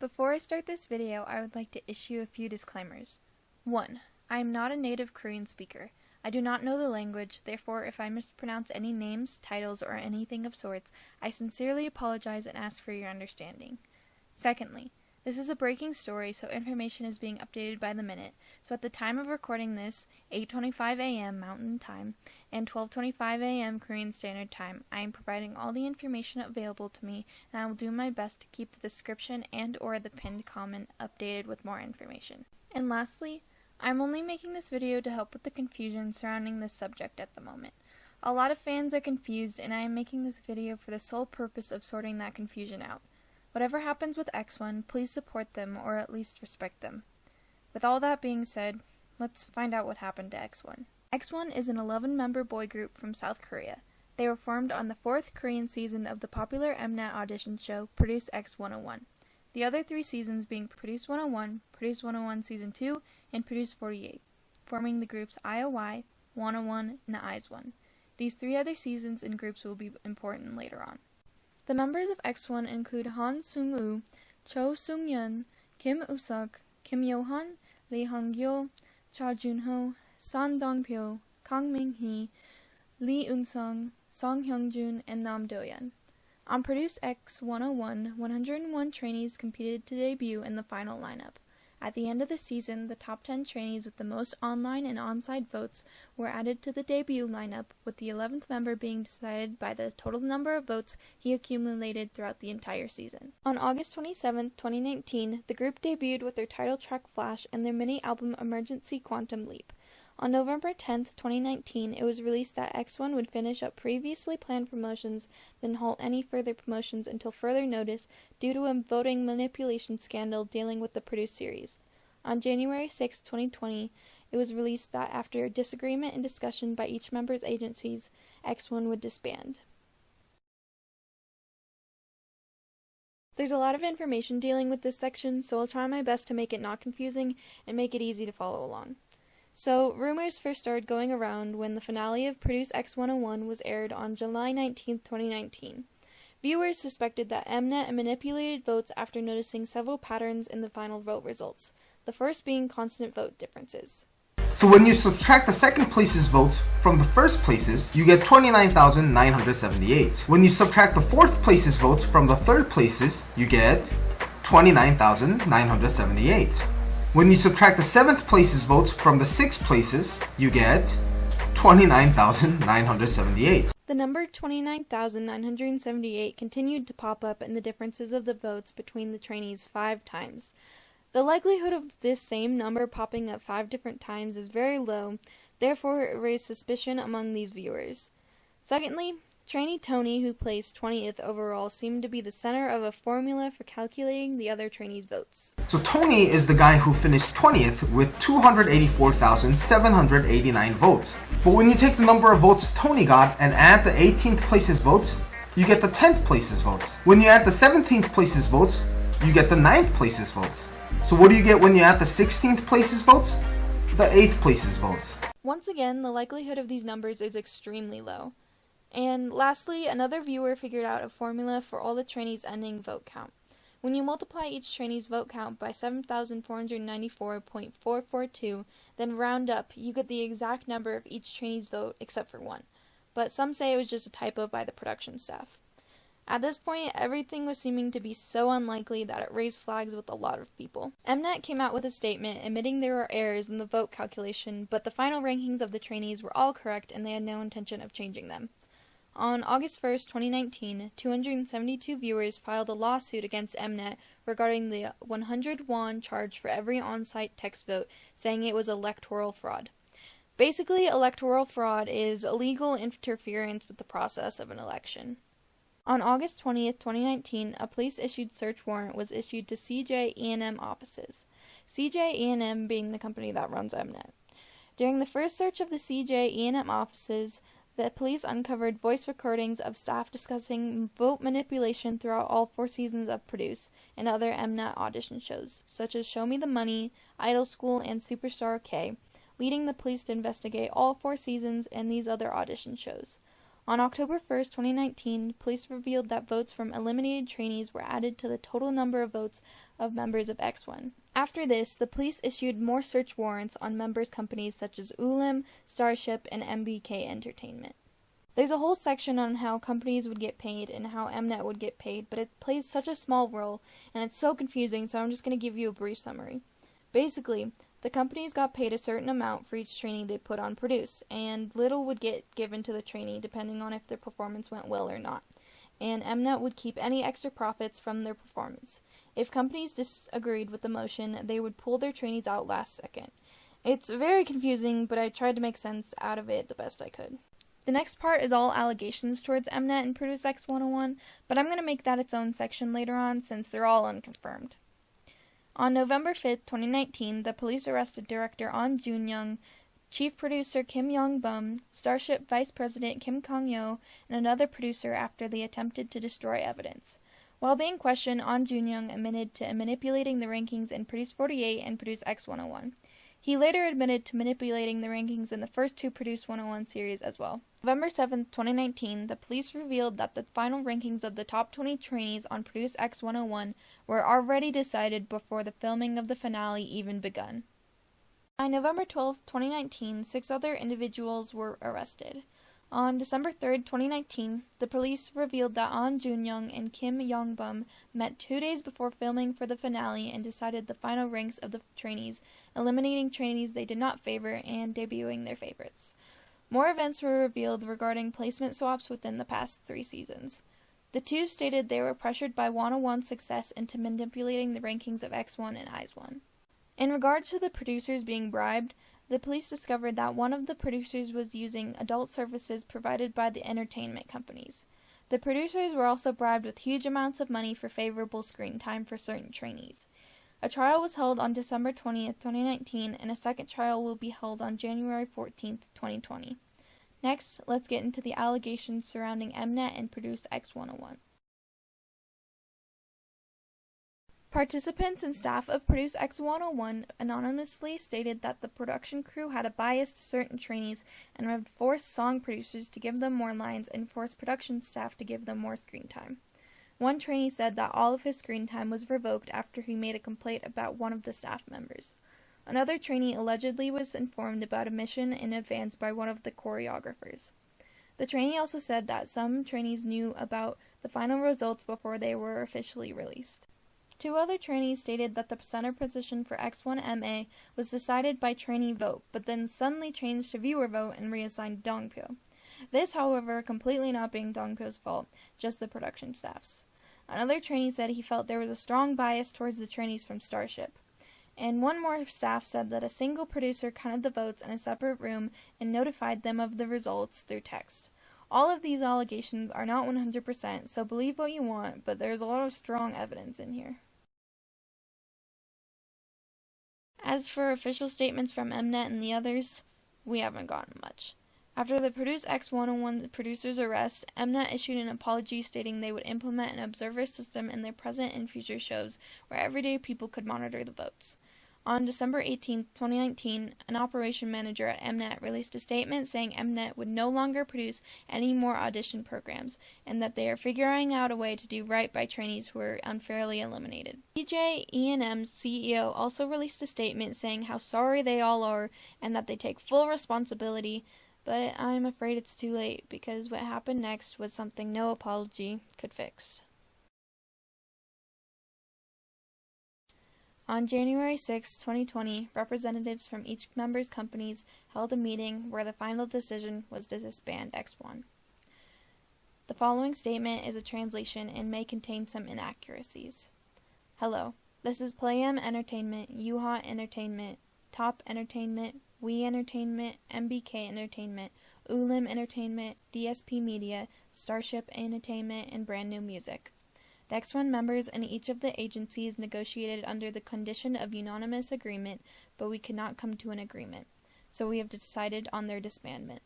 Before I start this video, I would like to issue a few disclaimers. 1. I am not a native Korean speaker. I do not know the language, therefore if I mispronounce any names, titles, or anything of sorts, I sincerely apologize and ask for your understanding. Secondly, this is a breaking story, so information is being updated by the minute, so at the time of recording this, 8:25 a.m. Mountain Time and 12:25 a.m. Korean Standard Time, I am providing all the information available to me, and I will do my best to keep the description and or the pinned comment updated with more information. And lastly, I'm only making this video to help with the confusion surrounding this subject at the moment. A lot of fans are confused, and I am making this video for the sole purpose of sorting that confusion out. Whatever happens with X1, please support them or at least respect them. With all that being said, let's find out what happened to X1. X1 is an 11-member boy group from South Korea. They were formed on the 4th Korean season of the popular Mnet audition show Produce X 101. The other 3 seasons being Produce 101, Produce 101 Season 2, and Produce 48, forming the groups i.o.i, 101, and i.o.i. These 3 other seasons and groups will be important later on. The members of X1 include Han Sung-woo, Cho Sung-yeon, Kim Usuk, Kim Yo-han, Lee Hong-gyo, Cha Jun-ho, San Dong-pyo, Kang Min-hee, Lee Eun-sung, Song Hyung-jun, and Nam Do-yeon. On Produce X 101, 101 trainees competed to debut in the final lineup. At the end of the season, the top 10 trainees with the most online and on-site votes were added to the debut lineup, with the 11th member being decided by the total number of votes he accumulated throughout the entire season. On August 27, 2019, the group debuted with their title track Flash and their mini-album Emergency Quantum Leap. On November 10, 2019, it was released that X1 would finish up previously planned promotions, then halt any further promotions until further notice due to a voting manipulation scandal dealing with the Produce series. On January 6, 2020, it was released that after disagreement and discussion by each member's agencies, X1 would disband. There's a lot of information dealing with this section, so I'll try my best to make it not confusing and make it easy to follow along. So, rumors first started going around when the finale of Produce X 101 was aired on July 19, 2019. Viewers suspected that Mnet manipulated votes after noticing several patterns in the final vote results, the first being constant vote differences. So when you subtract the second place's votes from the first place's, you get 29,978. When you subtract the fourth place's votes from the third place's, you get 29,978. When you subtract the 7th place's votes from the 6th place's, you get 29,978. The number 29,978 continued to pop up in the differences of the votes between the trainees 5 times. The likelihood of this same number popping up 5 different times is very low, therefore it raised suspicion among these viewers. Secondly, trainee Tony, who placed 20th overall, seemed to be the center of a formula for calculating the other trainees' votes. So Tony is the guy who finished 20th with 284,789 votes. But when you take the number of votes Tony got and add the 18th place's votes, you get the 10th place's votes. When you add the 17th place's votes, you get the 9th place's votes. So what do you get when you add the 16th place's votes? The 8th place's votes. Once again, the likelihood of these numbers is extremely low. And lastly, another viewer figured out a formula for all the trainees' ending vote count. When you multiply each trainee's vote count by 7,494.442, then round up, you get the exact number of each trainee's vote except for one. But some say it was just a typo by the production staff. At this point, everything was seeming to be so unlikely that it raised flags with a lot of people. Mnet came out with a statement admitting there were errors in the vote calculation, but the final rankings of the trainees were all correct and they had no intention of changing them. On August 1, 2019, 272 viewers filed a lawsuit against Mnet regarding the 100 won charge for every on-site text vote, saying it was electoral fraud. Basically, electoral fraud is illegal interference with the process of an election. On August 20, 2019, a police-issued search warrant was issued to CJ offices, CJ being the company that runs Mnet. During the first search of the CJ offices, the police uncovered voice recordings of staff discussing vote manipulation throughout all 4 seasons of Produce and other Mnet audition shows, such as Show Me the Money, Idol School, and Superstar K, leading the police to investigate all 4 seasons and these other audition shows. On October 1st, 2019, police revealed that votes from eliminated trainees were added to the total number of votes of members of X1. After this, the police issued more search warrants on members' companies such as i.o.i, Starship, and MBK Entertainment. There's a whole section on how companies would get paid and how Mnet would get paid, but it plays such a small role, and it's so confusing, so I'm just going to give you a brief summary. Basically, the companies got paid a certain amount for each trainee they put on Produce, and little would get given to the trainee depending on if their performance went well or not, and Mnet would keep any extra profits from their performance. If companies disagreed with the motion, they would pull their trainees out last second. It's very confusing, but I tried to make sense out of it the best I could. The next part is all allegations towards Mnet and Produce X101, but I'm going to make that its own section later on since they're all unconfirmed. On November 5th, 2019, the police arrested director Ahn Jun-young, chief producer Kim Yong-bum, Starship vice president Kim Kang-yo, and another producer after they attempted to destroy evidence. While being questioned, Ahn Jun-young admitted to manipulating the rankings in Produce 48 and Produce X101. He later admitted to manipulating the rankings in the first two Produce 101 series as well. November 7, 2019, the police revealed that the final rankings of the top 20 trainees on Produce X101 were already decided before the filming of the finale even begun. By November 12, 2019, 6 other individuals were arrested. On December 3, 2019, the police revealed that Ahn Jun-young and Kim Yong-bum met 2 days before filming for the finale and decided the final ranks of the trainees, eliminating trainees they did not favor and debuting their favorites. More events were revealed regarding placement swaps within the past 3 seasons. The two stated they were pressured by 101's success into manipulating the rankings of X1 and i.o.i. In regards to the producers being bribed, the police discovered that one of the producers was using adult services provided by the entertainment companies. The producers were also bribed with huge amounts of money for favorable screen time for certain trainees. A trial was held on December 20th, 2019, and a second trial will be held on January 14th, 2020. Next, let's get into the allegations surrounding Mnet and Produce X101. Participants and staff of Produce X101 anonymously stated that the production crew had a bias to certain trainees and would force song producers to give them more lines and force production staff to give them more screen time. One trainee said that all of his screen time was revoked after he made a complaint about one of the staff members. Another trainee allegedly was informed about a mission in advance by one of the choreographers. The trainee also said that some trainees knew about the final results before they were officially released. 2 other trainees stated that the center position for X1MA was decided by trainee vote, but then suddenly changed to viewer vote and reassigned Dongpyo. This, however, completely not being Dongpyo's fault, just the production staff's. Another trainee said he felt there was a strong bias towards the trainees from Starship. And one more staff said that a single producer counted the votes in a separate room and notified them of the results through text. All of these allegations are not 100%, so believe what you want, but there's a lot of strong evidence in here. As for official statements from Mnet and the others, we haven't gotten much. After the Produce X101 producer's arrest, Mnet issued an apology stating they would implement an observer system in their present and future shows where everyday people could monitor the votes. On December 18, 2019, an operation manager at Mnet released a statement saying Mnet would no longer produce any more audition programs, and that they are figuring out a way to do right by trainees who were unfairly eliminated. DJ E&M's CEO also released a statement saying how sorry they all are and that they take full responsibility, but I'm afraid it's too late because what happened next was something no apology could fix. On January 6, 2020, representatives from each member's companies held a meeting where the final decision was to disband X1. The following statement is a translation and may contain some inaccuracies. Hello, this is Playam Entertainment, i.o.i Entertainment, Top Entertainment, i.o.i Entertainment, MBK Entertainment, i.o.i Entertainment, DSP Media, Starship Entertainment, and Brand New Music. The X1 members in each of the agencies negotiated under the condition of unanimous agreement, but we could not come to an agreement, so we have decided on their disbandment.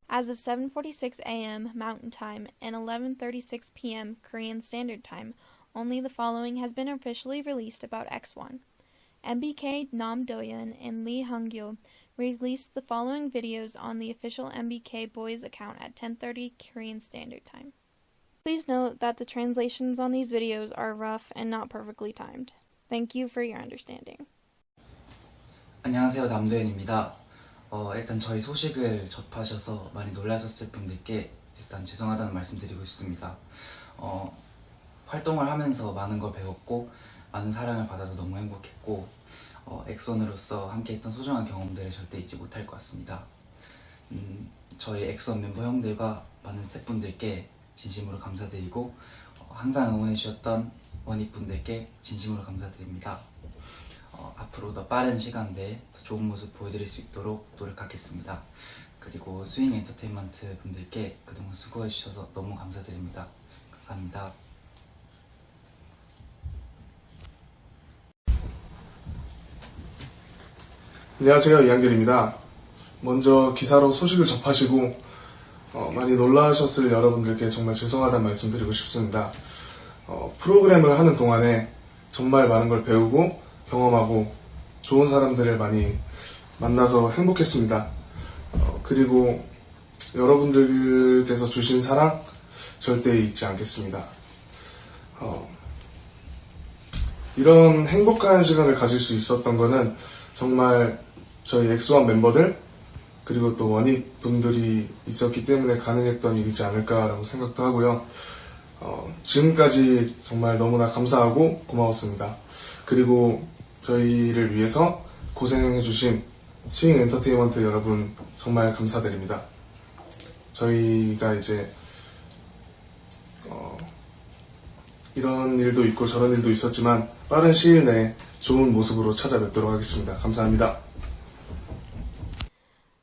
As of 7:46 a.m. Mountain Time and 11:36 p.m. Korean Standard Time, only the following has been officially released about X1. MBK Nam Doyeon and Lee Hung-gil released the following videos on the official MBK Boys account at 10:30 Korean Standard Time. Please note that the translations on these videos are rough and not perfectly timed. Thank you for your understanding. 안녕하세요, 남도현입니다. 일단 저희 소식을 접하셔서 많이 놀라셨을 분들께 일단 죄송하다는 말씀 드리고 싶습니다. 활동을 하면서 많은 걸 배웠고 많은 사랑을 받아서 너무 행복했고 엑소원으로서 함께했던 소중한 경험들을 절대 잊지 못할 것 같습니다. 저희 엑소원 멤버 형들과 많은 스태프분들께 진심으로 감사드리고 항상 응원해주셨던 원익분들께 진심으로 감사드립니다. 앞으로 더 빠른 시간 내에 더 좋은 모습 보여드릴 수 있도록 노력하겠습니다. 그리고 스윙 엔터테인먼트 분들께 그동안 수고해주셔서 너무 감사드립니다. 감사합니다. 안녕하세요, 이한결입니다. 먼저 기사로 소식을 접하시고 많이 놀라셨을 여러분들께 정말 죄송하다는 말씀 드리고 싶습니다. 프로그램을 하는 동안에 정말 많은 걸 배우고 경험하고 좋은 사람들을 많이 만나서 행복했습니다. 그리고 여러분들께서 주신 사랑 절대 잊지 않겠습니다. 이런 행복한 시간을 가질 수 있었던 거는 정말 저희 엑소원 멤버들 그리고 또 원익 분들이 있었기 때문에 가능했던 일이지 않을까라고 생각도 하고요. 지금까지 정말 너무나 감사하고 고마웠습니다. 그리고 저희를 위해서 고생해주신 스윙 엔터테인먼트 여러분 정말 감사드립니다. 저희가 이제 이런 일도 있고 저런 일도 있었지만 빠른 시일 내에 좋은 모습으로 찾아뵙도록 하겠습니다. 감사합니다.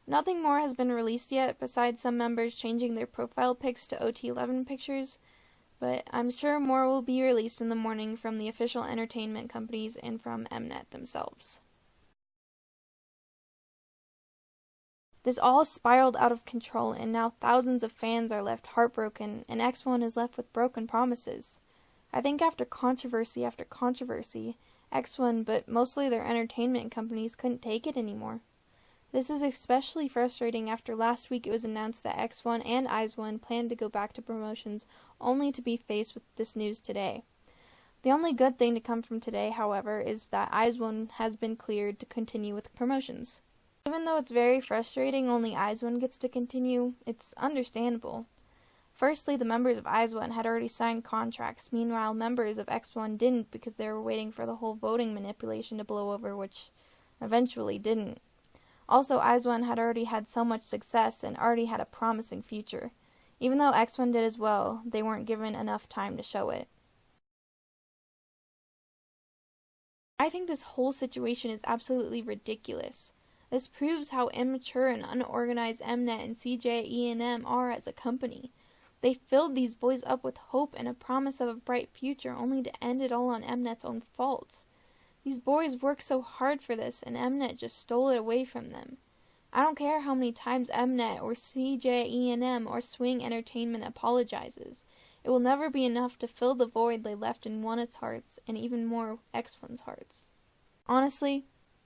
Nothing more has been released yet besides some members changing their profile pics to OT11 pictures, but I'm sure more will be released in the morning from the official entertainment companies and from Mnet themselves. This all spiraled out of control, and now thousands of fans are left heartbroken, and X1 is left with broken promises. I think after controversy after controversy, X1, but mostly their entertainment companies, couldn't take it anymore. This is especially frustrating after last week it was announced that X1 and i.o.i planned to go back to promotions, only to be faced with this news today. The only good thing to come from today, however, is that i.o.i has been cleared to continue with promotions. Even though it's very frustrating only i.o.i gets to continue, it's understandable. Firstly, the members of i.o.i had already signed contracts, meanwhile members of X1 didn't because they were waiting for the whole voting manipulation to blow over, which eventually didn't. Also, i.o.i had already had so much success and already had a promising future. Even though X1 did as well, they weren't given enough time to show it. I think this whole situation is absolutely ridiculous. This proves how immature and unorganized Mnet and CJ are as a company. They filled these boys up with hope and a promise of a bright future, only to end it all on Mnet's own faults. These boys worked so hard for this, and Mnet just stole it away from them. I don't care how many times Mnet or CJ or Swing Entertainment apologizes. It will never be enough to fill the void they left in One's hearts, and even more X1's hearts. Honestly,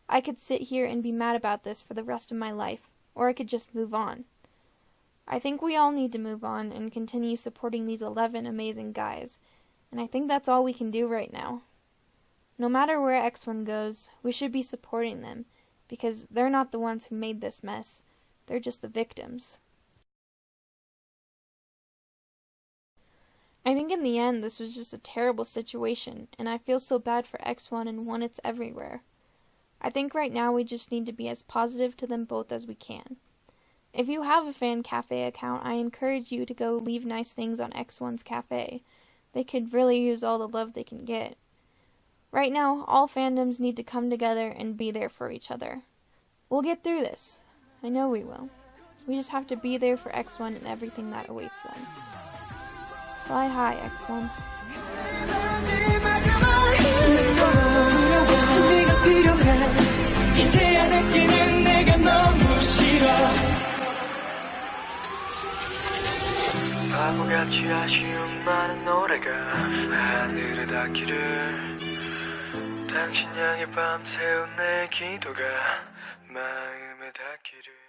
I could sit here and be mad about this for the rest of my life, or I could just move on. I think we all need to move on and continue supporting these 11 amazing guys, and I think that's all we can do right now. No matter where X1 goes, we should be supporting them, because they're not the ones who made this mess. They're just the victims. I think in the end this was just a terrible situation, and I feel so bad for X1 and One's everywhere. I think right now we just need to be as positive to them both as we can. If you have a fan cafe account, I encourage you to go leave nice things on X1's cafe. They could really use all the love they can get. Right now, all fandoms need to come together and be there for each other. We'll get through this. I know we will. We just have to be there for X1 and everything that awaits them. Fly high, X1. 바보같이 아쉬운 많은 노래가 하늘에 닿기를 당신 향해 밤새운 내 기도가 마음에 닿 닿기를